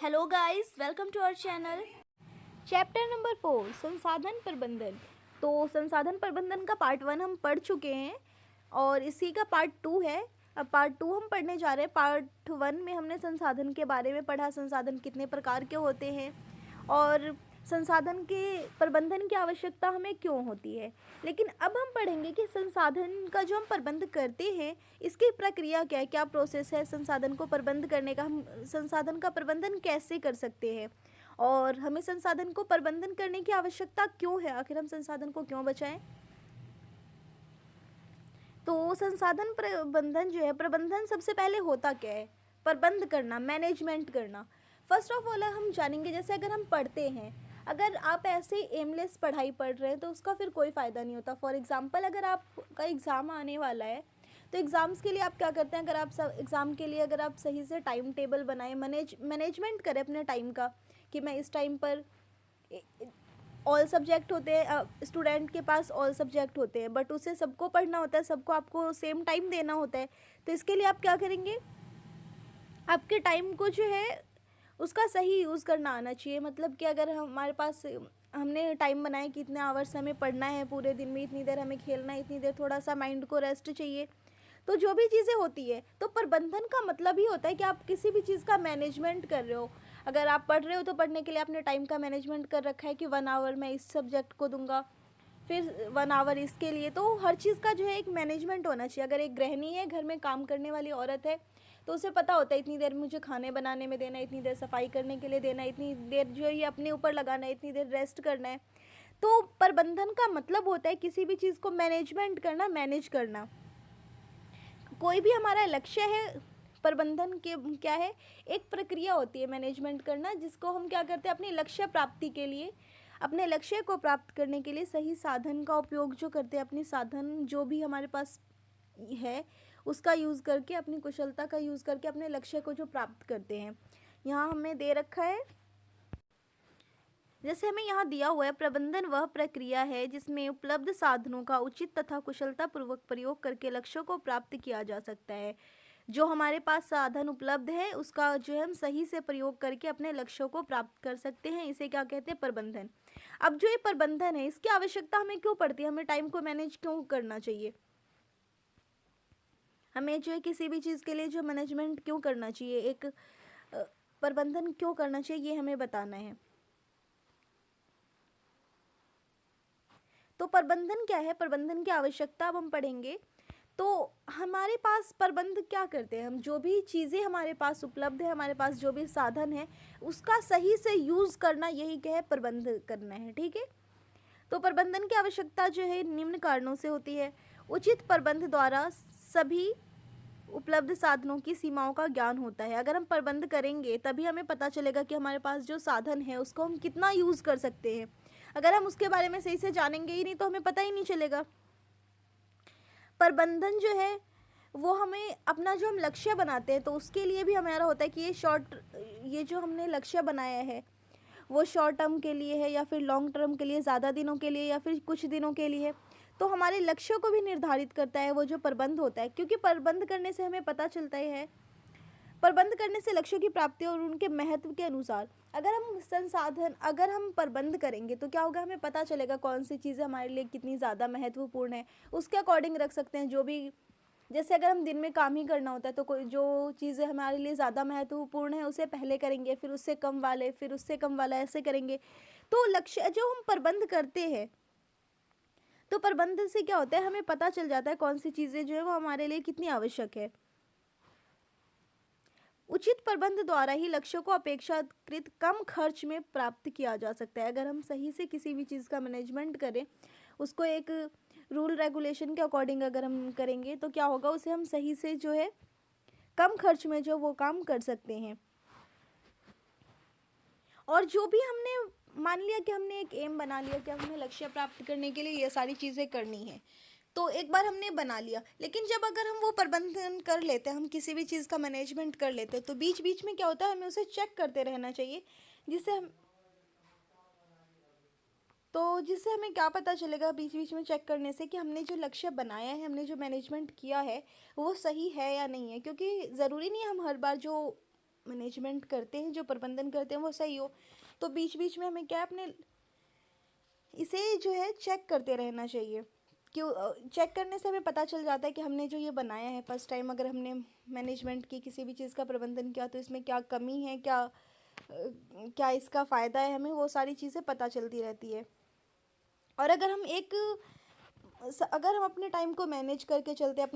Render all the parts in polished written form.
Hello guys, welcome to our channel. Chapter number 4 संसाधन प्रबंधन। तो संसाधन प्रबंधन का पार्ट 1 हम पढ़ चुके हैं और इसी का पार्ट 2 है। अब पार्ट 2 हम पढ़ने जा रहे हैं। पार्ट 1 में हमने संसाधन के बारे में पढ़ा, संसाधन कितने प्रकार के होते हैं और संसाधन के प्रबंधन की आवश्यकता हमें क्यों होती है। लेकिन अब हम पढ़ेंगे कि संसाधन का जो हम प्रबंध करते हैं इसकी प्रक्रिया क्या है, क्या प्रोसेस है संसाधन को प्रबंध करने का, हम संसाधन का प्रबंधन कैसे कर सकते हैं और हमें संसाधन को प्रबंधन करने की आवश्यकता क्यों है, आखिर हम संसाधन को क्यों बचाएं। तो संसाधन प्रबंधन जो है, प्रबंधन सबसे पहले होता क्या है, प्रबंध करना, मैनेजमेंट करना। फर्स्ट ऑफ ऑल हम जानेंगे, जैसे अगर हम पढ़ते हैं, अगर आप ऐसे एमलेस पढ़ाई पढ़ रहे हैं तो उसका फिर कोई फ़ायदा नहीं होता। फॉर एग्जांपल अगर आपका एग्ज़ाम आने वाला है तो एग्ज़ाम्स के लिए आप क्या करते हैं, अगर आप एग्ज़ाम के लिए अगर आप सही से टाइम टेबल बनाएं, मैनेजमेंट करें अपने टाइम का कि मैं इस टाइम पर, ऑल सब्जेक्ट होते हैं, स्टूडेंट के पास ऑल सब्जेक्ट होते हैं बट उसे सबको पढ़ना होता है, सबको आपको सेम टाइम देना होता है। तो इसके लिए आप क्या करेंगे, आपके टाइम को जो है उसका सही यूज़ करना आना चाहिए। मतलब कि अगर हमारे पास, हमने टाइम बनाया कि इतने आवर्स हमें पढ़ना है, पूरे दिन में इतनी देर हमें खेलना है, इतनी देर थोड़ा सा माइंड को रेस्ट चाहिए, तो जो भी चीज़ें होती है, तो प्रबंधन का मतलब ही होता है कि आप किसी भी चीज़ का मैनेजमेंट कर रहे हो। अगर आप पढ़ रहे हो तो पढ़ने के लिए आपने टाइम का मैनेजमेंट कर रखा है कि 1 आवर मैं इस सब्जेक्ट को दूंगा, फिर 1 आवर इसके लिए। तो हर चीज़ का जो है एक मैनेजमेंट होना चाहिए। अगर एक गृहिणी है, घर में काम करने वाली औरत है, तो उसे पता होता है इतनी देर मुझे खाने बनाने में देना है, इतनी देर सफाई करने के लिए देना है, इतनी देर जो है ये अपने ऊपर लगाना है, इतनी देर रेस्ट करना है। तो प्रबंधन का मतलब होता है किसी भी चीज़ को मैनेजमेंट करना, मैनेज करना। कोई भी हमारा लक्ष्य है, प्रबंधन के क्या है, एक प्रक्रिया होती है मैनेजमेंट करना, जिसको हम क्या करते हैं अपने लक्ष्य प्राप्ति के लिए, अपने लक्ष्य को प्राप्त करने के लिए सही साधन का उपयोग जो करते हैं, अपनी साधन जो भी हमारे पास है उसका यूज़ करके, अपनी कुशलता का यूज़ करके अपने लक्ष्य को जो प्राप्त करते हैं। यहाँ हमें दे रखा है, जैसे हमें यहाँ दिया हुआ है, प्रबंधन वह प्रक्रिया है जिसमें उपलब्ध साधनों का उचित तथा कुशलतापूर्वक प्रयोग करके लक्ष्यों को प्राप्त किया जा सकता है। जो हमारे पास साधन उपलब्ध है उसका जो है हम सही से प्रयोग करके अपने लक्ष्यों को प्राप्त कर सकते हैं, इसे क्या कहते हैं, प्रबंधन। अब जो ये प्रबंधन है इसकी आवश्यकता हमें क्यों पड़ती है, हमें टाइम को मैनेज क्यों करना चाहिए, हमें जो है किसी भी चीज़ के लिए जो मैनेजमेंट क्यों करना चाहिए, एक प्रबंधन क्यों करना चाहिए, ये हमें बताना है। तो प्रबंधन क्या है, प्रबंधन की आवश्यकता अब हम पढ़ेंगे। तो हमारे पास प्रबंध क्या करते हैं, हम जो भी चीज़ें हमारे पास उपलब्ध है, हमारे पास जो भी साधन है उसका सही से यूज़ करना, यही क्या है, प्रबंध करना है। ठीक है। तो प्रबंधन की आवश्यकता जो है निम्न कारणों से होती है। उचित प्रबंध द्वारा सभी उपलब्ध साधनों की सीमाओं का ज्ञान होता है। अगर हम प्रबंध करेंगे तभी हमें पता चलेगा कि हमारे पास जो साधन है उसको हम कितना यूज़ कर सकते हैं। अगर हम उसके बारे में सही से जानेंगे ही नहीं तो हमें पता ही नहीं चलेगा। प्रबंधन जो है वो हमें अपना जो हम लक्ष्य बनाते हैं तो उसके लिए भी हमारा होता है कि ये जो हमने लक्ष्य बनाया है वो शॉर्ट टर्म के लिए है या फिर लॉन्ग टर्म के लिए, ज़्यादा दिनों के लिए या फिर कुछ दिनों के लिए। तो हमारे लक्ष्यों को भी निर्धारित करता है वो जो प्रबंध होता है, क्योंकि प्रबंध करने से हमें पता चलता है, प्रबंध करने से लक्ष्यों की प्राप्ति और उनके महत्व के अनुसार, अगर हम प्रबंध करेंगे तो क्या होगा, हमें पता चलेगा कौन सी चीज़ें हमारे लिए कितनी ज़्यादा महत्वपूर्ण है, उसके अकॉर्डिंग रख सकते हैं जो भी। जैसे अगर हम दिन में काम ही करना होता है तो कोई जो चीज़ें हमारे लिए ज़्यादा महत्वपूर्ण है उसे पहले करेंगे, फिर उससे कम वाले, फिर उससे कम वाला, ऐसे करेंगे। तो लक्ष्य जो हम प्रबंध करते हैं, तो प्रबंध से क्या होता है, हमें पता चल जाता है कौन सी चीज़ें जो है वो हमारे लिए कितनी आवश्यक है। उचित प्रबंध द्वारा ही लक्ष्यों को अपेक्षाकृत कम खर्च में प्राप्त किया जा सकता है। अगर हम सही से किसी भी चीज़ का मैनेजमेंट करें, उसको एक रूल रेगुलेशन के अकॉर्डिंग अगर हम करेंगे तो क्या होगा, उसे हम सही से जो है कम खर्च में जो वो काम कर सकते हैं। और जो भी हमने मान लिया कि हमने एक एम बना लिया कि हमें लक्ष्य प्राप्त करने के लिए ये सारी चीज़ें करनी है, तो एक बार हमने बना लिया, लेकिन जब अगर हम वो प्रबंधन कर लेते हैं, हम किसी भी चीज़ का मैनेजमेंट कर लेते हैं, तो बीच बीच में क्या होता है, हमें उसे चेक करते रहना चाहिए, जिससे हम जिससे हमें क्या पता चलेगा बीच बीच में चेक करने से कि हमने जो लक्ष्य बनाया है, हमने जो मैनेजमेंट किया है वो सही है या नहीं है। क्योंकि ज़रूरी नहीं हम हर बार जो मैनेजमेंट करते हैं, जो प्रबंधन करते हैं वो सही हो। तो बीच बीच में हमें क्या अपने इसे जो है चेक करते रहना चाहिए। क्यों चेक करने से हमें पता चल जाता है कि हमने जो ये बनाया है फर्स्ट टाइम, अगर हमने मैनेजमेंट की किसी भी चीज़ का प्रबंधन किया तो इसमें क्या कमी है, क्या इसका फ़ायदा है, हमें वो सारी चीज़ें पता चलती रहती है। और अगर हम अपने टाइम को मैनेज करके चलते हैं,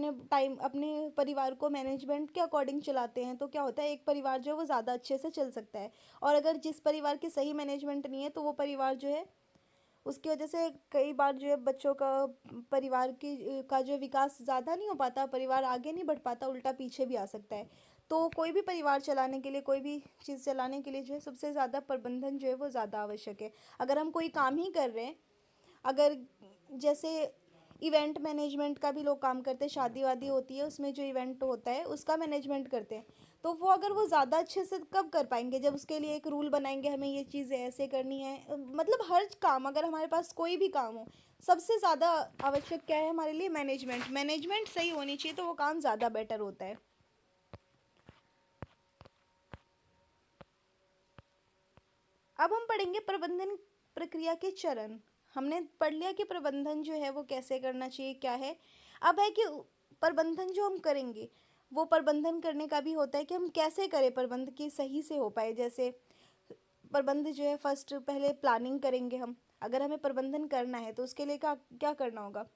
अपने परिवार को मैनेजमेंट के अकॉर्डिंग चलाते हैं, तो क्या होता है, एक परिवार जो है वो ज़्यादा अच्छे से चल सकता है। और अगर जिस परिवार की सही मैनेजमेंट नहीं है तो वो परिवार जो है उसकी वजह से कई बार जो है बच्चों का, परिवार की का जो विकास ज़्यादा नहीं हो पाता, परिवार आगे नहीं बढ़ पाता, उल्टा पीछे भी आ सकता है। तो कोई भी परिवार चलाने के लिए, कोई भी चीज़ चलाने के लिए जो है सबसे ज़्यादा प्रबंधन जो है वो ज़्यादा आवश्यक है। अगर हम कोई काम ही कर रहे हैं, अगर जैसे इवेंट मैनेजमेंट का भी लोग काम करते हैं, शादी वादी होती है उसमें जो इवेंट होता है उसका मैनेजमेंट करते हैं, तो वो अगर वो ज़्यादा अच्छे से कब कर पाएंगे, जब उसके लिए एक रूल बनाएंगे, हमें ये चीज़ें ऐसे करनी है। मतलब हर काम, अगर हमारे पास कोई भी काम हो, सबसे ज़्यादा आवश्यक क्या है हमारे लिए, मैनेजमेंट सही होनी चाहिए, तो वो काम ज़्यादा बेटर होता है। अब हम पढ़ेंगे प्रबंधन प्रक्रिया के चरण। हमने पढ़ लिया कि प्रबंधन जो है वो कैसे करना चाहिए, क्या है। अब है कि प्रबंधन जो हम करेंगे, वो प्रबंधन करने का भी होता है कि हम कैसे करें प्रबंध की सही से हो पाए। जैसे प्रबंध जो है फर्स्ट पहले प्लानिंग करेंगे हम। अगर हमें प्रबंधन करना है तो उसके लिए क्या क्या करना होगा।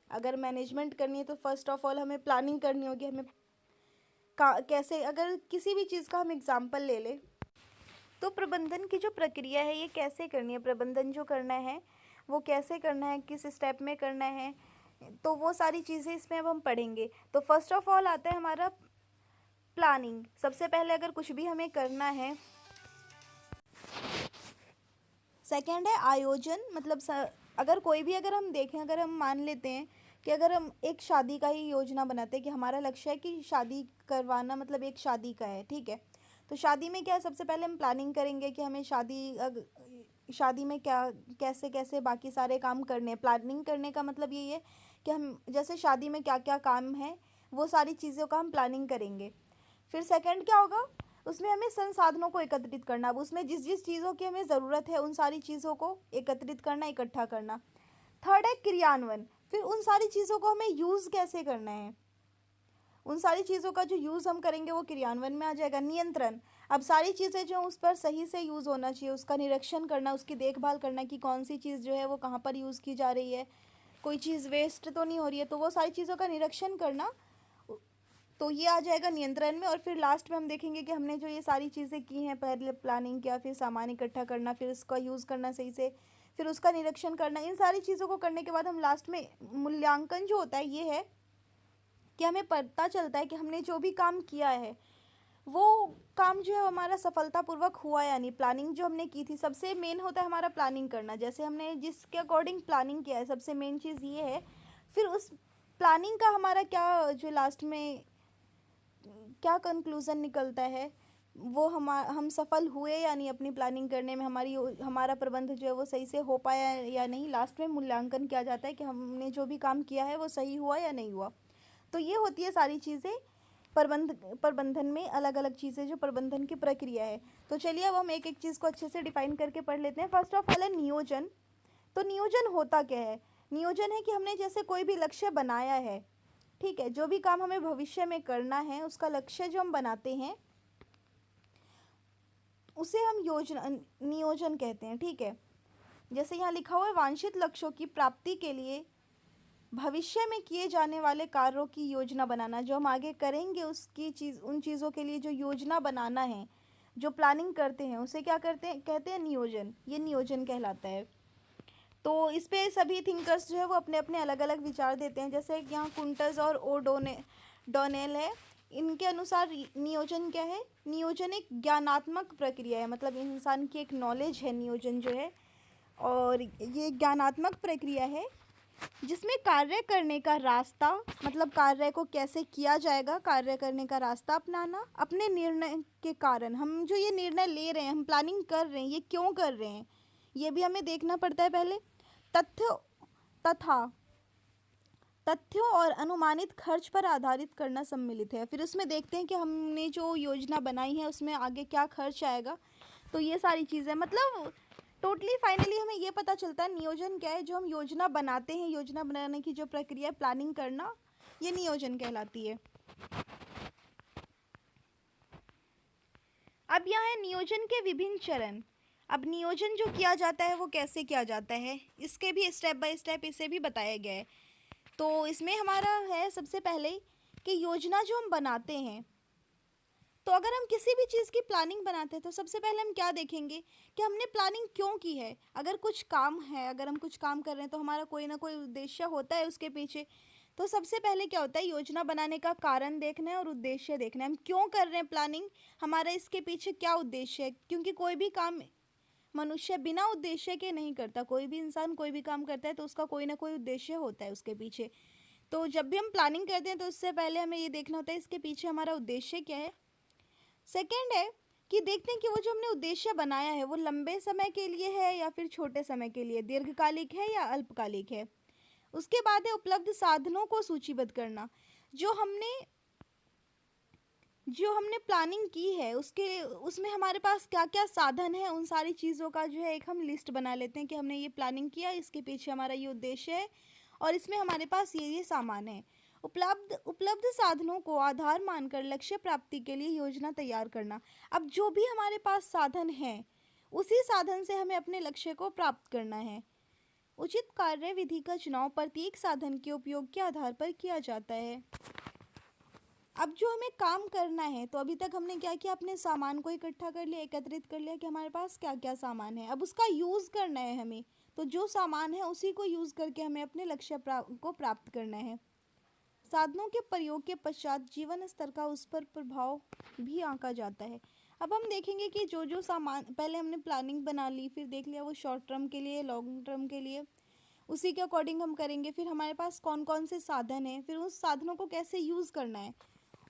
अगर मैनेजमेंट करनी है तो फर्स्ट ऑफ ऑल हमें प्लानिंग करनी होगी। हमें कैसे, अगर किसी भी चीज़ का हम एग्जाम्पल ले लें, तो प्रबंधन की जो प्रक्रिया है ये कैसे करनी है, प्रबंधन जो करना है वो कैसे करना है, किस स्टेप में करना है, तो वो सारी चीज़ें इसमें अब हम पढ़ेंगे। तो फर्स्ट ऑफ ऑल आता है हमारा प्लानिंग। सबसे पहले अगर कुछ भी हमें करना है, सेकंड है आयोजन। मतलब अगर कोई भी, अगर हम देखें, अगर हम मान लेते हैं कि अगर हम एक शादी का ही योजना बनाते हैं कि हमारा लक्ष्य है कि शादी करवाना, मतलब एक शादी का है, ठीक है। तो शादी में क्या है, सबसे पहले हम प्लानिंग करेंगे कि हमें शादी में क्या कैसे कैसे बाकी सारे काम करने हैं। प्लानिंग करने का मतलब यही है कि हम जैसे शादी में क्या क्या काम है वो सारी चीज़ों का हम प्लानिंग करेंगे। फिर सेकंड क्या होगा, उसमें हमें संसाधनों को एकत्रित करना। अब उसमें जिस जिस चीज़ों की हमें ज़रूरत है उन सारी चीज़ों को एकत्रित करना, इकट्ठा करना। थर्ड है क्रियान्वयन। फिर उन सारी चीज़ों को हमें यूज़ कैसे करना है, उन सारी चीज़ों का जो यूज़ हम करेंगे वो क्रियान्वयन में आ जाएगा। नियंत्रण, अब सारी चीज़ें जो उस पर सही से यूज़ होना चाहिए, उसका निरीक्षण करना, उसकी देखभाल करना कि कौन सी चीज़ जो है वो कहाँ पर यूज़ की जा रही है, कोई चीज़ वेस्ट तो नहीं हो रही है, तो वो सारी चीज़ों का निरीक्षण करना, तो ये आ जाएगा नियंत्रण में। और फिर लास्ट में हम देखेंगे कि हमने जो ये सारी चीज़ें की हैं, पहले प्लानिंग किया, फिर सामान इकट्ठा करना, फिर उसका यूज़ करना सही से, फिर उसका निरीक्षण करना, इन सारी चीज़ों को करने के बाद हम लास्ट में मूल्यांकन जो होता है, ये है कि हमें पता चलता है कि हमने जो भी काम किया है वो काम जो है हमारा सफलतापूर्वक हुआ या नहीं। प्लानिंग जो हमने की थी, सबसे मेन होता है हमारा प्लानिंग करना, जैसे हमने जिसके अकॉर्डिंग प्लानिंग किया है, सबसे मेन चीज़ ये है। फिर उस प्लानिंग का हमारा क्या जो लास्ट में क्या कंक्लूज़न निकलता है, वो हम सफल हुए या नहीं अपनी प्लानिंग करने में, हमारा प्रबंध जो है वो सही से हो पाया या नहीं। लास्ट में मूल्यांकन किया जाता है कि हमने जो भी काम किया है वो सही हुआ या नहीं हुआ। तो ये होती है सारी चीज़ें प्रबंधन में, अलग अलग चीज़ें जो प्रबंधन की प्रक्रिया है। तो चलिए अब हम एक एक चीज़ को अच्छे से डिफाइन करके पढ़ लेते हैं। फर्स्ट ऑफ ऑल है नियोजन। तो नियोजन होता क्या है, नियोजन है कि हमने जैसे कोई भी लक्ष्य बनाया है, ठीक है, जो भी काम हमें भविष्य में करना है उसका लक्ष्य जो हम बनाते हैं उसे हम नियोजन कहते हैं, ठीक है। जैसे यहाँ लिखा हुआ है, वांछित लक्ष्यों की प्राप्ति के लिए भविष्य में किए जाने वाले कार्यों की योजना बनाना। जो हम आगे करेंगे उन चीज़ों के लिए जो योजना बनाना है, जो प्लानिंग करते हैं, उसे क्या कहते हैं नियोजन। ये नियोजन कहलाता है। तो इस पे सभी थिंकर्स जो है वो अपने अपने अलग अलग विचार देते हैं। जैसे यहाँ कुंटज और डोनेल है, इनके अनुसार नियोजन क्या है, नियोजन एक ज्ञानात्मक प्रक्रिया है, मतलब इंसान की एक नॉलेज है नियोजन जो है, और ये ज्ञानात्मक प्रक्रिया है जिसमें कार्य करने का रास्ता, मतलब कार्य को कैसे किया जाएगा, कार्य करने का रास्ता अपनाना, अपने निर्णय के कारण, हम जो ये निर्णय ले रहे हैं, हम प्लानिंग कर रहे हैं, ये क्यों कर रहे हैं, ये भी हमें देखना पड़ता है पहले। तथ्य तथा तथ्यों और अनुमानित खर्च पर आधारित करना सम्मिलित है। फिर उसमें देखते हैं कि हमने जो योजना बनाई है उसमें आगे क्या खर्च आएगा। तो ये सारी चीज़ें मतलब टोटली फाइनली हमें ये पता चलता है नियोजन क्या है। जो हम योजना बनाते हैं, योजना बनाने की जो प्रक्रिया है, प्लानिंग करना, ये नियोजन कहलाती है। अब यहाँ है नियोजन के विभिन्न चरण। अब नियोजन जो किया जाता है वो कैसे किया जाता है, इसके भी स्टेप बाय स्टेप इसे भी बताया गया है। तो इसमें हमारा है सबसे पहले कि योजना जो हम बनाते हैं, तो अगर हम किसी भी चीज़ की प्लानिंग बनाते हैं तो सबसे पहले हम क्या देखेंगे कि हमने प्लानिंग क्यों की है। अगर कुछ काम है, अगर हम कुछ काम कर रहे हैं तो हमारा कोई ना कोई उद्देश्य होता है उसके पीछे। तो सबसे पहले क्या होता है, योजना बनाने का कारण देखना है और उद्देश्य देखना है। हम क्यों कर रहे हैं प्लानिंग, हमारा इसके पीछे क्या उद्देश्य है। क्योंकि कोई भी काम मनुष्य बिना उद्देश्य के नहीं करता। कोई भी इंसान कोई भी काम करता है तो उसका कोई ना कोई उद्देश्य होता है उसके पीछे। तो जब भी हम प्लानिंग करते हैं तो उससे पहले हमें ये देखना होता है इसके पीछे हमारा उद्देश्य क्या है। सेकंड है कि देखते हैं कि वो जो हमने उद्देश्य बनाया है वो लंबे समय के लिए है या फिर छोटे समय के लिए, दीर्घकालिक है या अल्पकालिक है। उसके बाद है उपलब्ध साधनों को सूचीबद्ध करना। जो हमने प्लानिंग की है उसमें हमारे पास क्या क्या साधन है, उन सारी चीज़ों का जो है एक हम लिस्ट बना लेते हैं कि हमने ये प्लानिंग किया, इसके पीछे हमारा ये उद्देश्य है और इसमें हमारे पास ये सामान है। उपलब्ध साधनों को आधार मानकर लक्ष्य प्राप्ति के लिए योजना तैयार करना। अब जो भी हमारे पास साधन है उसी साधन से हमें अपने लक्ष्य को प्राप्त करना है। उचित कार्य विधि का चुनाव प्रत्येक साधन के उपयोग के आधार पर किया जाता है। अब जो हमें काम करना है, तो अभी तक हमने क्या किया, अपने सामान को इकट्ठा कर लिया, एकत्रित कर लिया कि हमारे पास क्या क्या सामान है। अब उसका यूज़ करना है हमें, तो जो सामान है उसी को यूज़ करके हमें अपने लक्ष्य को प्राप्त करना है। साधनों के प्रयोग के पश्चात जीवन स्तर का उस पर प्रभाव भी आंका जाता है। अब हम देखेंगे कि जो जो सामान पहले हमने प्लानिंग बना ली, फिर देख लिया वो शॉर्ट टर्म के लिए, लॉन्ग टर्म के लिए, उसी के अकॉर्डिंग हम करेंगे। फिर हमारे पास कौन कौन से साधन हैं, फिर उस साधनों को कैसे यूज़ करना है।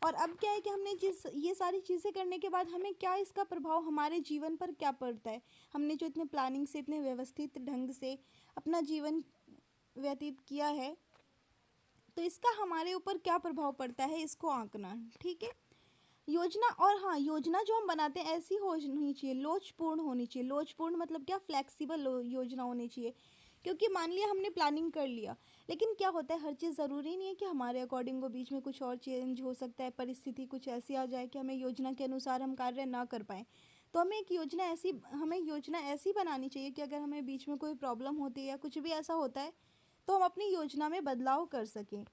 और अब क्या है कि हमने ये सारी चीज़ें करने के बाद हमें क्या इसका प्रभाव हमारे जीवन पर क्या पड़ता है। हमने जो इतने प्लानिंग से, इतने व्यवस्थित ढंग से अपना जीवन व्यतीत किया है, तो इसका हमारे ऊपर क्या प्रभाव पड़ता है, इसको आंकना। ठीक है। योजना, और हाँ, योजना जो हम बनाते हैं ऐसी होनी चाहिए, लोचपूर्ण होनी चाहिए। लोचपूर्ण मतलब क्या, फ्लेक्सिबल योजना होनी चाहिए। क्योंकि मान लिया हमने प्लानिंग कर लिया, लेकिन क्या होता है, हर चीज़ ज़रूरी नहीं है कि हमारे अकॉर्डिंग हो, बीच में कुछ और चेंज हो सकता है, परिस्थिति कुछ ऐसी आ जाए कि हमें योजना के अनुसार हम कार्य ना कर पाएँ। तो हमें योजना ऐसी बनानी चाहिए कि अगर हमें बीच में कोई प्रॉब्लम होती है या कुछ भी ऐसा होता है तो हम अपनी योजना में बदलाव कर सकें।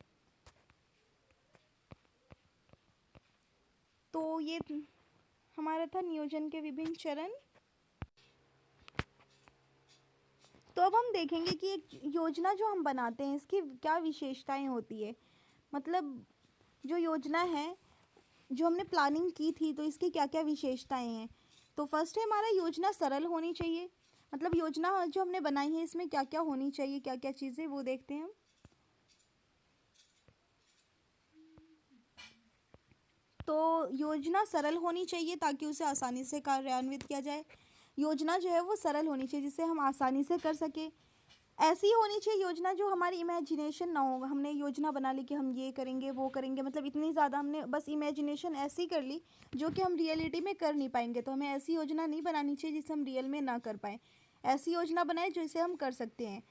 तो ये हमारा था नियोजन के विभिन्न चरण। तो अब हम देखेंगे कि एक योजना जो हम बनाते हैं इसकी क्या विशेषताएं होती है। मतलब जो योजना है, जो हमने प्लानिंग की थी, तो इसकी क्या क्या विशेषताएं हैं। तो फर्स्ट है हमारा, योजना सरल होनी चाहिए। मतलब योजना जो हमने बनाई है इसमें क्या क्या होनी चाहिए, क्या क्या चीज़ें, वो देखते हैं हम। तो योजना सरल होनी चाहिए ताकि उसे आसानी से कार्यान्वित किया जाए। योजना जो है वो सरल होनी चाहिए जिसे हम आसानी से कर सके। ऐसी होनी चाहिए योजना जो हमारी इमेजिनेशन ना हो। हमने योजना बना ली कि हम ये करेंगे वो करेंगे, मतलब इतनी ज़्यादा हमने बस इमेजिनेशन ऐसी कर ली जो कि हम रियलिटी में कर नहीं पाएंगे। तो हमें ऐसी योजना नहीं बनानी चाहिए जिसे हम रियल में ना कर पाएँ। ऐसी योजना बनाए जिसे हम कर सकते हैं।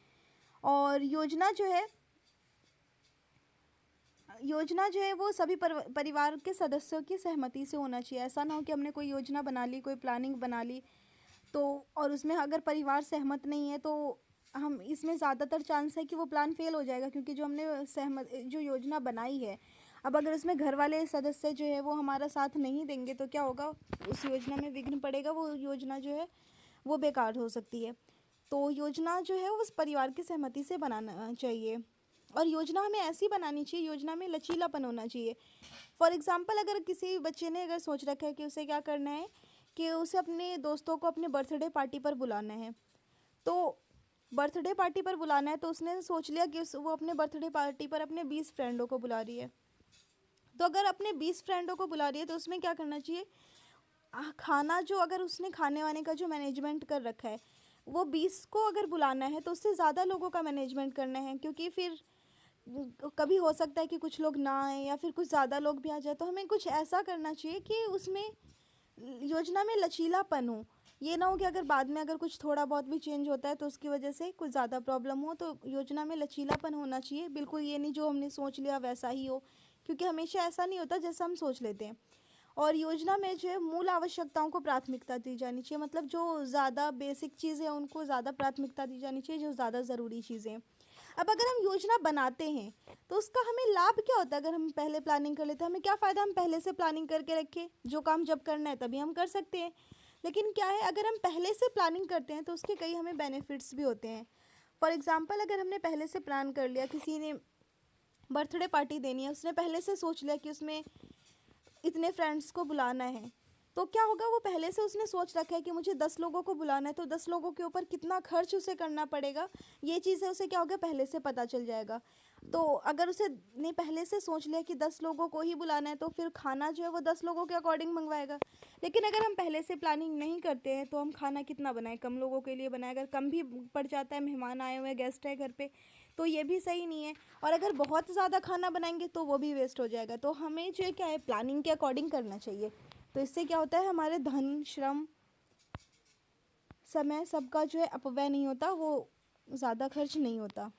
और योजना जो है वो सभी परिवार के सदस्यों की सहमति से होना चाहिए। ऐसा ना हो कि हमने कोई योजना बना ली, कोई प्लानिंग बना ली, तो और उसमें अगर परिवार सहमत नहीं है तो हम इसमें ज़्यादातर चांस है कि वो प्लान फेल हो जाएगा। क्योंकि जो हमने जो योजना बनाई है, अब अगर उसमें घर वाले सदस्य जो है वो हमारा साथ नहीं देंगे तो क्या होगा, उस योजना में विघ्न पड़ेगा, वो योजना जो है वो बेकार हो सकती है। तो योजना जो है उस परिवार की सहमति से बनाना चाहिए। और योजना हमें ऐसी बनानी चाहिए, योजना में लचीलापन होना चाहिए। फॉर एग्ज़ाम्पल, अगर किसी बच्चे ने अगर सोच रखा है कि उसे क्या करना है कि उसे अपने दोस्तों को अपने बर्थडे पार्टी पर बुलाना है, तो बर्थडे पार्टी पर बुलाना है तो उसने सोच लिया कि वो अपने बर्थडे पार्टी पर अपने 20 फ्रेंडों को बुला रही है। तो अगर अपने 20 फ्रेंडों को बुला रही है तो उसमें क्या करना चाहिए, खाना जो अगर उसने खाने वाने का जो मैनेजमेंट कर रखा है, वो 20 को अगर बुलाना है तो उससे ज़्यादा लोगों का मैनेजमेंट करना है। क्योंकि फिर कभी हो सकता है कि कुछ लोग ना आए या फिर कुछ ज़्यादा लोग भी आ जाए, तो हमें कुछ ऐसा करना चाहिए कि उसमें योजना में लचीलापन हो। ये ना हो कि अगर बाद में अगर कुछ थोड़ा बहुत भी चेंज होता है तो उसकी वजह से कुछ ज़्यादा प्रॉब्लम हो, तो योजना में लचीलापन होना चाहिए। बिल्कुल ये नहीं जो हमने सोच लिया वैसा ही हो, क्योंकि हमेशा ऐसा नहीं होता जैसा हम सोच लेते हैं। और योजना में जो है मूल आवश्यकताओं को प्राथमिकता दी जानी चाहिए, मतलब जो ज़्यादा बेसिक चीज़ें हैं उनको ज़्यादा प्राथमिकता दी जानी चाहिए, जो ज़्यादा ज़रूरी चीज़ें हैं। अब अगर हम योजना बनाते हैं तो उसका हमें लाभ क्या होता है? अगर हम पहले प्लानिंग कर लेते हैं, हमें क्या फ़ायदा? हम पहले से प्लानिंग करके रखें, जो काम जब करना है तभी हम कर सकते हैं। लेकिन क्या है, अगर हम पहले से प्लानिंग करते हैं तो उसके कई हमें बेनिफिट्स भी होते हैं। फॉर एग्ज़ाम्पल, अगर हमने पहले से प्लान कर लिया, किसी ने बर्थडे पार्टी देनी है, उसने पहले से सोच लिया कि उसमें इतने फ्रेंड्स को बुलाना है, तो क्या होगा, वो पहले से उसने सोच रखा है कि मुझे 10 लोगों को बुलाना है, तो 10 लोगों के ऊपर कितना खर्च उसे करना पड़ेगा, ये चीज़ें उसे क्या होगा, पहले से पता चल जाएगा। तो अगर उसे ने पहले से सोच लिया कि 10 लोगों को ही बुलाना है, तो फिर खाना जो है वो 10 लोगों के अकॉर्डिंग मंगवाएगा। लेकिन अगर हम पहले से प्लानिंग नहीं करते हैं तो हम खाना कितना बनाएं, कम लोगों के लिए बनाएं, अगर कम भी पड़ जाता है, मेहमान आए हुए हैं, गेस्ट है घर पे, तो ये भी सही नहीं है। और अगर बहुत ज़्यादा खाना बनाएंगे तो वो भी वेस्ट हो जाएगा। तो हमें जो है क्या है, प्लानिंग के अकॉर्डिंग करना चाहिए। तो इससे क्या होता है, हमारे धन, श्रम, समय सबका जो है अपव्यय नहीं होता, वो ज़्यादा खर्च नहीं होता।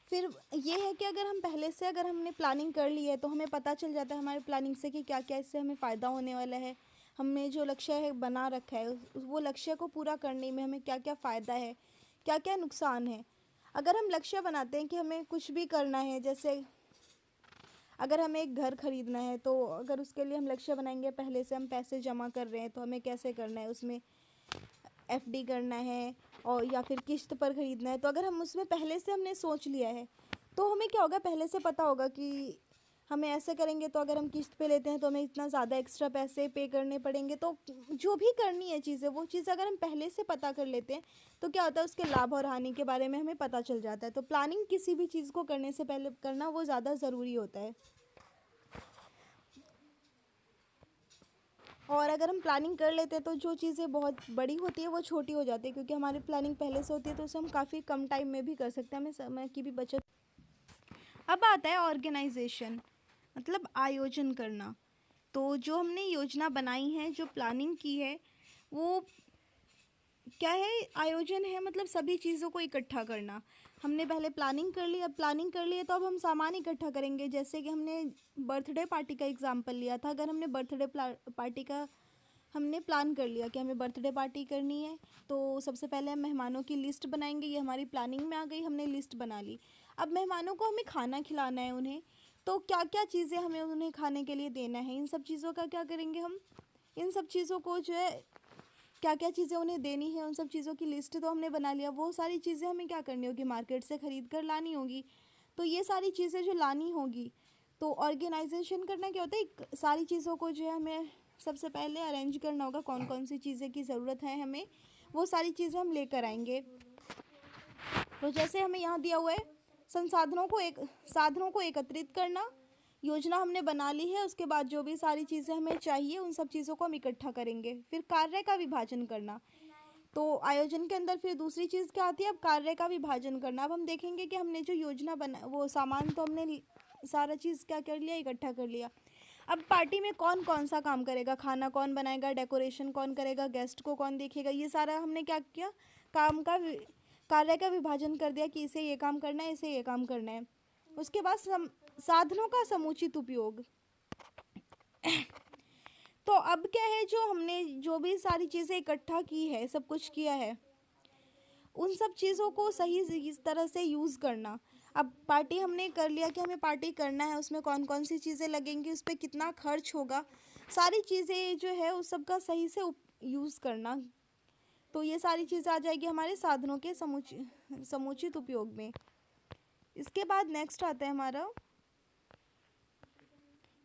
फिर ये है कि अगर हम पहले से अगर हमने प्लानिंग कर ली है तो हमें पता चल जाता है हमारे प्लानिंग से कि क्या क्या इससे हमें फ़ायदा होने वाला है। हमने जो लक्ष्य है बना रखा है, वो लक्ष्य को पूरा करने में हमें क्या क्या फ़ायदा है, क्या क्या नुकसान है। अगर हम लक्ष्य बनाते हैं कि हमें कुछ भी करना है, जैसे अगर हमें एक घर खरीदना है, तो अगर उसके लिए हम लक्ष्य बनाएंगे, पहले से हम पैसे जमा कर रहे हैं तो हमें कैसे करना है, उसमें एफडी करना है और या फिर किस्त पर ख़रीदना है, तो अगर हम उसमें पहले से हमने सोच लिया है तो हमें क्या होगा, पहले से पता होगा कि हमें ऐसे करेंगे तो अगर हम किस्त पे लेते हैं तो हमें इतना ज़्यादा एक्स्ट्रा पैसे पे करने पड़ेंगे। तो जो भी करनी है चीज़ें, वो चीज़ अगर हम पहले से पता कर लेते हैं तो क्या होता है, उसके लाभ और हानि के बारे में हमें पता चल जाता है। तो प्लानिंग किसी भी चीज़ को करने से पहले करना वो ज़्यादा ज़रूरी होता है। और अगर हम प्लानिंग कर लेते हैं तो जो चीज़ें बहुत बड़ी होती है वो छोटी हो जाती है, क्योंकि हमारी प्लानिंग पहले से होती है, तो उसे हम काफ़ी कम टाइम में भी कर सकते हैं, हमें समय की भी बचत। अब आता है ऑर्गेनाइजेशन, मतलब आयोजन करना। तो जो हमने योजना बनाई है, जो प्लानिंग की है, वो क्या है, आयोजन है, मतलब सभी चीज़ों को इकट्ठा करना। हमने पहले प्लानिंग कर ली, अब प्लानिंग कर ली है तो अब हम सामान इकट्ठा करेंगे। जैसे कि हमने बर्थडे पार्टी का एग्जांपल लिया था, अगर हमने बर्थडे पार्टी का हमने प्लान कर लिया कि हमें बर्थडे पार्टी करनी है, तो सबसे पहले हम मेहमानों की लिस्ट बनाएंगे। ये हमारी प्लानिंग में आ गई, हमने लिस्ट बना ली। अब मेहमानों को हमें खाना खिलाना है उन्हें, तो क्या क्या चीज़ें हमें उन्हें खाने के लिए देना है, इन सब चीज़ों का क्या करेंगे हम, इन सब चीज़ों को जो है, क्या क्या चीज़ें उन्हें देनी है, उन सब चीज़ों की लिस्ट तो हमने बना लिया। वो सारी चीज़ें हमें क्या करनी होगी, मार्केट से ख़रीद कर लानी होगी। तो ये सारी चीज़ें जो लानी होगी, तो ऑर्गेनाइजेशन करना क्या होता है, सारी चीज़ों को जो है हमें सबसे पहले अरेंज करना होगा, कौन कौन सी चीज़ें की ज़रूरत है हमें, वो सारी चीज़ें हम लेकर आएंगे। तो जैसे हमें यहाँ दिया हुआ है, साधनों को एकत्रित करना। योजना हमने बना ली है, उसके बाद जो भी सारी चीज़ें हमें चाहिए उन सब चीज़ों को हम इकट्ठा करेंगे। फिर कार्य का विभाजन करना। तो आयोजन के अंदर फिर दूसरी चीज़ क्या आती है, अब कार्य का विभाजन करना। अब हम देखेंगे कि हमने जो योजना बना, वो सामान तो हमने सारा चीज़ क्या कर लिया, इकट्ठा कर लिया। अब पार्टी में कौन कौन सा काम करेगा, खाना कौन बनाएगा, डेकोरेशन कौन करेगा, गेस्ट को कौन देखेगा, ये सारा हमने क्या किया, काम का कार्य का विभाजन कर दिया कि इसे ये काम करना है, इसे ये काम करना है। उसके बाद साधनों का समुचित उपयोग। तो अब क्या है, जो हमने जो भी सारी चीज़ें इकट्ठा की है, सब कुछ किया है, उन सब चीज़ों को सही इस तरह से यूज़ करना। अब पार्टी हमने कर लिया कि हमें पार्टी करना है, उसमें कौन कौन सी चीज़ें लगेंगी, उस पर कितना खर्च होगा, सारी चीज़ें जो है उस सब का सही से यूज़ करना। तो ये सारी चीज़ें आ जाएगी हमारे साधनों के समुचित उपयोग में। इसके बाद नेक्स्ट आता है हमारा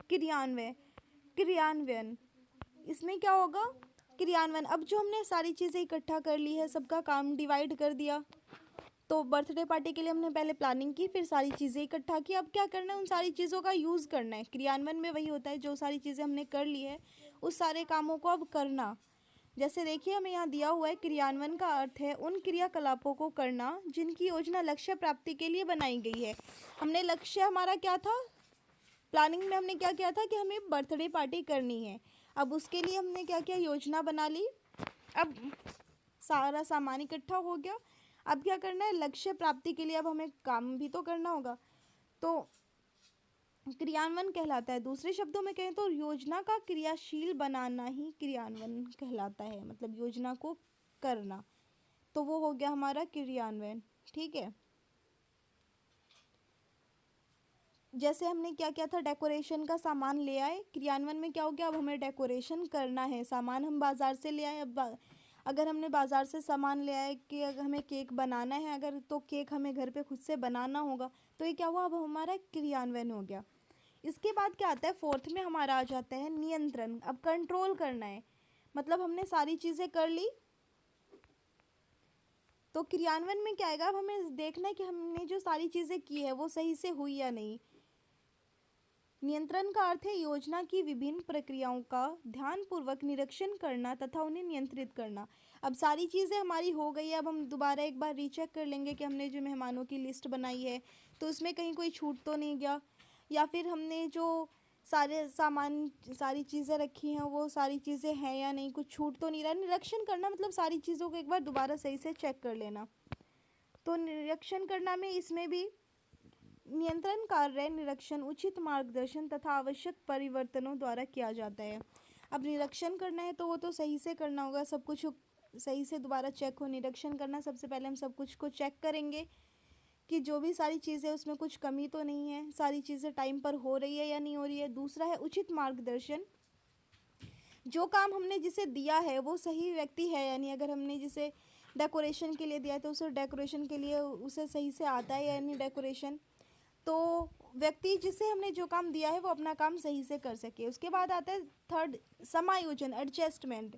क्रियान्वयन। इसमें क्या होगा, क्रियान्वयन। अब जो हमने सारी चीज़ें इकट्ठा कर ली है, सबका काम डिवाइड कर दिया, तो बर्थडे पार्टी के लिए हमने पहले प्लानिंग की, फिर सारी चीज़ें इकट्ठा की। अब क्या करना है, उन सारी चीज़ों का यूज़ करना है। क्रियान्वयन में वही होता है, जो सारी चीज़ें हमने कर ली है उस सारे कामों को अब करना। जैसे देखिए हमें यहाँ दिया हुआ है क्रियान्वयन का अर्थ है उन क्रियाकलापों को करना जिनकी योजना लक्ष्य प्राप्ति के लिए बनाई गई है। हमने लक्ष्य हमारा क्या था, प्लानिंग में हमने क्या किया था कि हमें बर्थडे पार्टी करनी है। अब उसके लिए हमने क्या किया, योजना बना ली। अब सारा सामान इकट्ठा हो गया। अब क्या करना है, लक्ष्य प्राप्ति के लिए अब हमें काम भी तो करना होगा, तो क्रियान्वयन कहलाता है। दूसरे शब्दों में कहें तो योजना का क्रियाशील बनाना ही क्रियान्वयन कहलाता है, मतलब योजना को करना। तो वो हो गया हमारा क्रियान्वयन। ठीक है, जैसे हमने क्या किया था, डेकोरेशन का सामान ले आए। क्रियान्वयन में क्या हो गया, अब हमें डेकोरेशन करना है। सामान हम बाज़ार से ले आए। अब अगर हमने बाज़ार से सामान ले आए कि अगर हमें केक बनाना है, अगर तो केक हमें घर पे खुद से बनाना होगा। तो ये क्या हुआ, अब हमारा क्रियान्वयन हो गया। इसके बाद क्या आता है, फोर्थ में हमारा आ जाता है नियंत्रण। अब कंट्रोल करना है, मतलब हमने सारी चीज़ें कर ली, तो क्रियान्वयन में क्या आएगा, अब हमें देखना है कि हमने जो सारी चीज़ें की है वो सही से हुई या नहीं। नियंत्रण का अर्थ है योजना की विभिन्न प्रक्रियाओं का ध्यानपूर्वक निरीक्षण करना तथा उन्हें नियंत्रित करना। अब सारी चीज़ें हमारी हो गई है। अब हम दोबारा एक बार रीचेक कर लेंगे कि हमने जो मेहमानों की लिस्ट बनाई है तो उसमें कहीं कोई छूट तो नहीं गया, या फिर हमने जो सारे सामान सारी चीज़ें रखी हैं वो सारी चीज़ें हैं या नहीं, कुछ छूट तो नहीं रहा। निरीक्षण करना मतलब सारी चीज़ों को एक बार दोबारा सही से चेक कर लेना। तो निरीक्षण करना में इसमें भी नियंत्रण कार्य निरीक्षण उचित मार्गदर्शन तथा आवश्यक परिवर्तनों द्वारा किया जाता है। अब निरीक्षण करना है तो वो तो सही से करना होगा, सब कुछ सही से दोबारा चेक हो। निरीक्षण करना, सबसे पहले हम सब कुछ को चेक करेंगे कि जो भी सारी चीज़ें उसमें कुछ कमी तो नहीं है, सारी चीज़ें टाइम पर हो रही है या नहीं हो रही है। दूसरा है उचित मार्गदर्शन, जो काम हमने जिसे दिया है वो सही व्यक्ति है या नहीं। अगर हमने जिसे डेकोरेशन के लिए दिया है तो उसे डेकोरेशन के लिए उसे सही से आता है या नहीं डेकोरेशन, तो व्यक्ति जिसे हमने जो काम दिया है वो अपना काम सही से कर सके। उसके बाद आता है थर्ड, समायोजन, एडजस्टमेंट।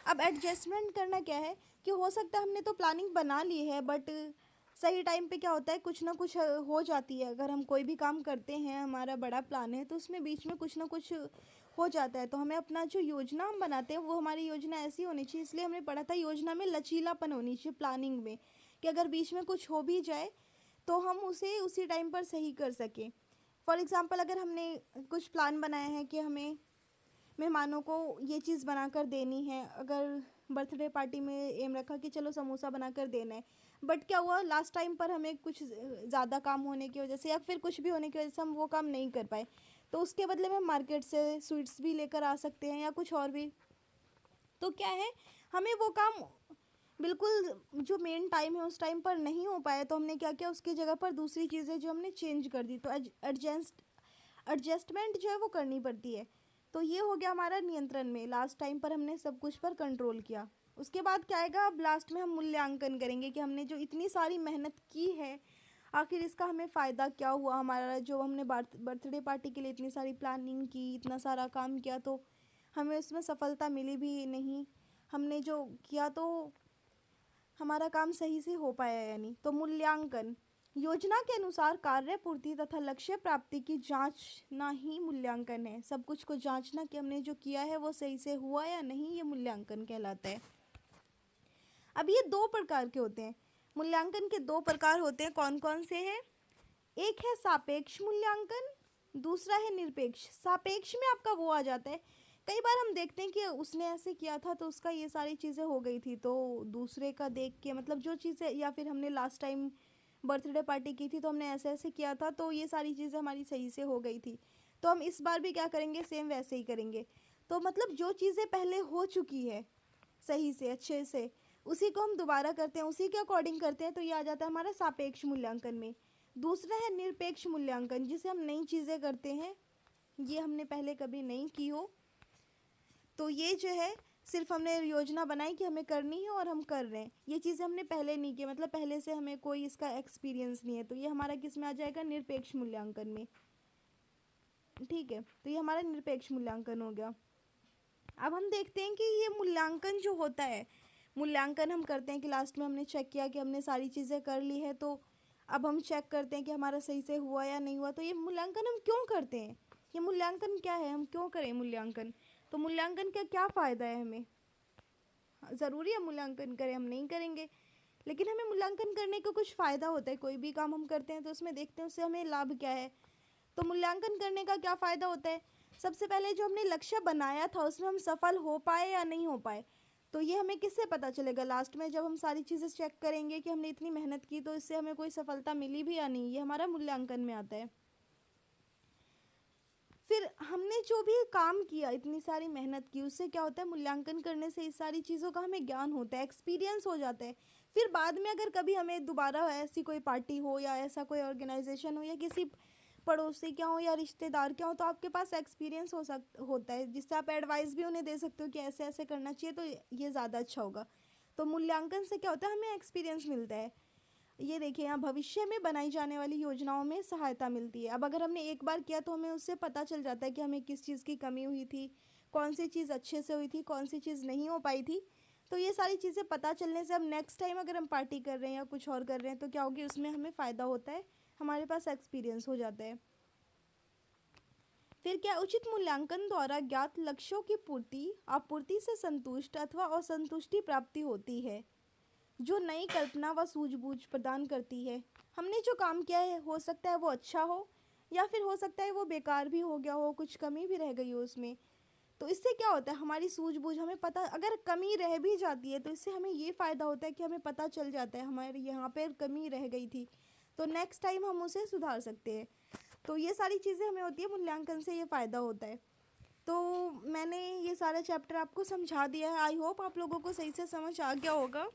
अब एडजस्टमेंट करना क्या है कि हो सकता है हमने तो प्लानिंग बना ली है बट सही टाइम पे क्या होता है, कुछ ना कुछ हो जाती है। अगर हम कोई भी काम करते हैं, हमारा बड़ा प्लान है, तो उसमें बीच में कुछ ना कुछ हो जाता है। तो हमें अपना जो योजना हम बनाते हैं वो हमारी योजना ऐसी होनी चाहिए। इसलिए हमने पढ़ा था योजना में लचीलापन होनी चाहिए प्लानिंग में, कि अगर बीच में कुछ हो भी जाए तो हम उसे उसी टाइम पर सही कर सकें। फॉर एग्ज़ाम्पल, अगर हमने कुछ प्लान बनाया है कि हमें मेहमानों को ये चीज़ बनाकर देनी है, अगर बर्थडे पार्टी में एम रखा कि चलो समोसा बनाकर देना है, बट क्या हुआ लास्ट टाइम पर हमें कुछ ज़्यादा काम होने की वजह से या फिर कुछ भी होने की वजह से हम वो काम नहीं कर पाए, तो उसके बदले में मार्केट से स्वीट्स भी लेकर आ सकते हैं या कुछ और भी। तो क्या है, हमें वो काम बिल्कुल जो मेन टाइम है उस टाइम पर नहीं हो पाया, तो हमने क्या किया, उसकी जगह पर दूसरी चीज़ें जो हमने चेंज कर दी। तो एडजस्टमेंट जो है वो करनी पड़ती है। तो ये हो गया हमारा नियंत्रण में, लास्ट टाइम पर हमने सब कुछ पर कंट्रोल किया। उसके बाद क्या आएगा, अब लास्ट में हम मूल्यांकन करेंगे कि हमने जो इतनी सारी मेहनत की है आखिर इसका हमें फ़ायदा क्या हुआ। हमारा जो हमने बर्थडे पार्टी के लिए इतनी सारी प्लानिंग की, इतना सारा काम किया, तो हमें उसमें सफलता मिली भी नहीं। हमने जो किया तो हमारा काम सही से हो पाया या नहीं। तो मूल्यांकन, योजना के अनुसार कार्य पूर्ति तथा लक्ष्य प्राप्ति की जांचना ही मूल्यांकन है। सब कुछ को जांचना कि हमने जो किया है वो सही से हुआ या नहीं, ये मूल्यांकन कहलाता है। अब ये दो प्रकार के होते हैं, मूल्यांकन के दो प्रकार होते हैं। कौन कौन से हैं, एक है सापेक्ष मूल्यांकन, दूसरा है निरपेक्ष। सापेक्ष में आपका वो आ जाता है, कई बार हम देखते हैं कि उसने ऐसे किया था तो उसका ये सारी चीज़ें हो गई थी, तो दूसरे का देख के, मतलब जो चीज़ें, या फिर हमने लास्ट टाइम बर्थडे पार्टी की थी तो हमने ऐसे ऐसे किया था तो ये सारी चीज़ें हमारी सही से हो गई थी, तो हम इस बार भी क्या करेंगे, सेम वैसे ही करेंगे। तो मतलब जो चीज़ें पहले हो चुकी है सही से अच्छे से, उसी को हम दोबारा करते हैं, उसी के अकॉर्डिंग करते हैं, तो ये आ जाता है हमारा सापेक्ष मूल्यांकन में। दूसरा है निरपेक्ष मूल्यांकन, जिसे हम नई चीज़ें करते हैं, ये हमने पहले कभी नहीं की हो, तो ये जो है सिर्फ हमने योजना बनाई कि हमें करनी है और हम कर रहे हैं, ये चीज़ें हमने पहले नहीं की, मतलब पहले से हमें कोई इसका एक्सपीरियंस नहीं है, तो ये हमारा किस में आ जाएगा, निरपेक्ष मूल्यांकन में। ठीक है, तो ये हमारा निरपेक्ष मूल्यांकन हो गया। अब हम देखते हैं कि ये मूल्यांकन जो होता है, मूल्यांकन हम करते हैं कि लास्ट में हमने चेक किया कि हमने सारी चीज़ें कर ली है, तो अब हम चेक करते हैं कि हमारा सही से हुआ या नहीं हुआ। तो ये मूल्यांकन हम क्यों करते हैं, ये मूल्यांकन क्या है, हम क्यों करें मूल्यांकन, तो मूल्यांकन का क्या फ़ायदा है हमें। ज़रूरी है मूल्यांकन करें, हम नहीं करेंगे, लेकिन हमें मूल्यांकन करने का कुछ फ़ायदा होता है। कोई भी काम हम करते हैं तो उसमें देखते हैं उससे हमें लाभ क्या है। तो मूल्यांकन करने का क्या फ़ायदा होता है? सबसे पहले जो हमने लक्ष्य बनाया था उसमें हम सफल हो पाए या नहीं हो पाए, तो ये हमें किससे पता चलेगा? लास्ट में जब हम सारी चीज़ें चेक करेंगे कि हमने इतनी मेहनत की तो इससे हमें कोई सफलता मिली भी या नहीं, ये हमारा मूल्यांकन में आता है। फिर हमने जो भी काम किया, इतनी सारी मेहनत की, उससे क्या होता है? मूल्यांकन करने से इस सारी चीज़ों का हमें ज्ञान होता है, एक्सपीरियंस हो जाता है। फिर बाद में अगर कभी हमें दोबारा ऐसी कोई पार्टी हो या ऐसा कोई ऑर्गेनाइजेशन हो या किसी पड़ोसी क्या हो या रिश्तेदार क्या हो, तो आपके पास एक्सपीरियंस होता है जिससे आप एडवाइस भी उन्हें दे सकते हो कि ऐसे ऐसे करना चाहिए, तो ये ज़्यादा अच्छा होगा। तो मूल्यांकन से क्या होता है? हमें एक्सपीरियंस मिलता है। ये देखिए, यहाँ भविष्य में बनाई जाने वाली योजनाओं में सहायता मिलती है। अब अगर हमने एक बार किया तो हमें उससे पता चल जाता है कि हमें किस चीज़ की कमी हुई थी, कौन सी चीज़ अच्छे से हुई थी, कौन सी चीज़ नहीं हो पाई थी। तो ये सारी चीज़ें पता चलने से अब नेक्स्ट टाइम अगर हम पार्टी कर रहे हैं या कुछ और कर रहे हैं तो क्या होगी, उसमें हमें फ़ायदा होता है, हमारे पास एक्सपीरियंस हो जाता है। फिर क्या, उचित मूल्यांकन द्वारा ज्ञात लक्ष्यों की पूर्ति आपूर्ति से संतुष्ट अथवा असंतुष्टि प्राप्ति होती है, जो नई कल्पना व सूझबूझ प्रदान करती है। हमने जो काम किया है हो सकता है वो अच्छा हो या फिर हो सकता है वो बेकार भी हो गया हो, कुछ कमी भी रह गई हो उसमें। तो इससे क्या होता है, हमारी सूझबूझ हमें पता, अगर कमी रह भी जाती है तो इससे हमें ये फ़ायदा होता है कि हमें पता चल जाता है हमारे यहाँ पर कमी रह गई थी, तो नेक्स्ट टाइम हम उसे सुधार सकते हैं। तो ये सारी चीज़ें हमें होती है, मूल्यांकन से ये फ़ायदा होता है। तो मैंने ये सारा चैप्टर आपको समझा दिया है। आई होप आप लोगों को सही से समझ आ गया होगा।